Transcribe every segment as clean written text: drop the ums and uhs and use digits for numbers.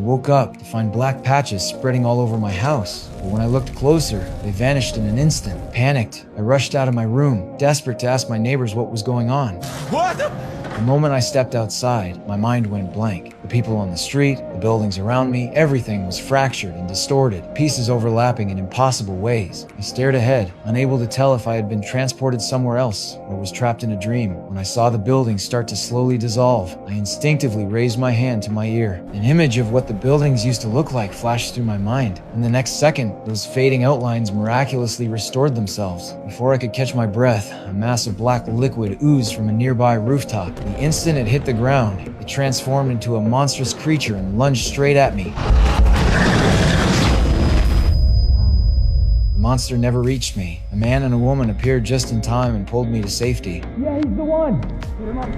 woke up to find black patches spreading all over my house. But when I looked closer, they vanished in an instant. Panicked, I rushed out of my room, desperate to ask my neighbors what was going on. What? The moment I stepped outside, my mind went blank. The people on the street, the buildings around me, everything was fractured and distorted, pieces overlapping in impossible ways. I stared ahead, unable to tell if I had been transported somewhere else or was trapped in a dream. When I saw the buildings start to slowly dissolve, I instinctively raised my hand to my ear. An image of what the buildings used to look like flashed through my mind. In the next second, those fading outlines miraculously restored themselves. Before I could catch my breath, a mass of black liquid oozed from a nearby rooftop. The instant it hit the ground, it transformed into a monstrous creature and lunged straight at me. The monster never reached me. A man and a woman appeared just in time and pulled me to safety. Yeah, he's the one. Put him up.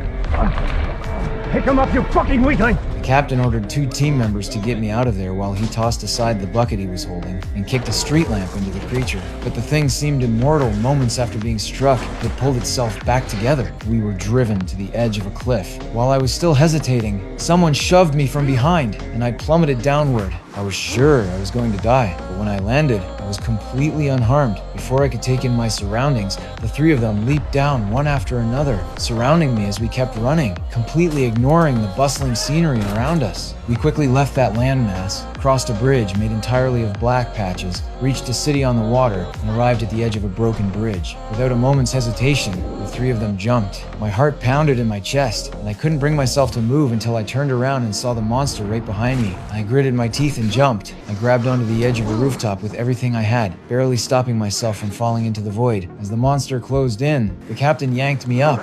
Pick him up, you fucking weakling! The captain ordered 2 team members to get me out of there while he tossed aside the bucket he was holding and kicked a street lamp into the creature. But the thing seemed immortal. Moments after being struck, it pulled itself back together. We were driven to the edge of a cliff. While I was still hesitating, someone shoved me from behind and I plummeted downward. I was sure I was going to die, but when I landed, I was completely unharmed. Before I could take in my surroundings, the 3 of them leaped down one after another, surrounding me as we kept running, completely ignoring the bustling scenery around us. We quickly left that landmass, crossed a bridge made entirely of black patches, reached a city on the water, and arrived at the edge of a broken bridge. Without a moment's hesitation, the 3 of them jumped. My heart pounded in my chest, and I couldn't bring myself to move until I turned around and saw the monster right behind me. I gritted my teeth and jumped. I grabbed onto the edge of a rooftop with everything I had, barely stopping myself from falling into the void. As the monster closed in, the captain yanked me up,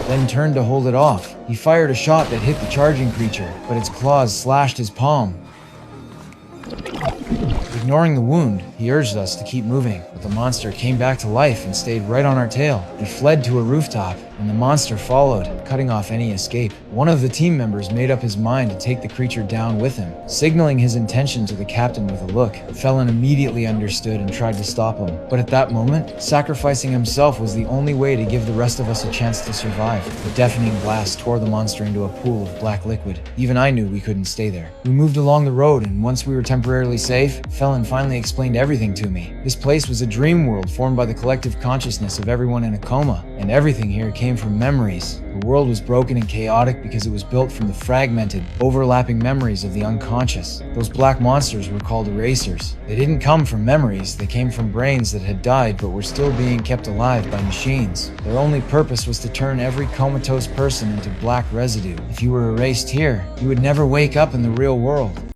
then turned to hold it off. He fired a shot that hit the charging creature, but its claws slashed his palm. Ignoring the wound, he urged us to keep moving, but the monster came back to life and stayed right on our tail. We fled to a rooftop, and the monster followed, cutting off any escape. One of the team members made up his mind to take the creature down with him, signaling his intention to the captain with a look. Felon immediately understood and tried to stop him, but at that moment, sacrificing himself was the only way to give the rest of us a chance to survive. The deafening blast tore the monster into a pool of black liquid. Even I knew we couldn't stay there. We moved along the road, and once we were temporarily safe, Felon finally explained everything to me. This place was a dream world formed by the collective consciousness of everyone in a coma, and everything here came from memories. The world was broken and chaotic because it was built from the fragmented, overlapping memories of the unconscious. Those black monsters were called erasers. They didn't come from memories, they came from brains that had died but were still being kept alive by machines. Their only purpose was to turn every comatose person into black residue. If you were erased here, you would never wake up in the real world.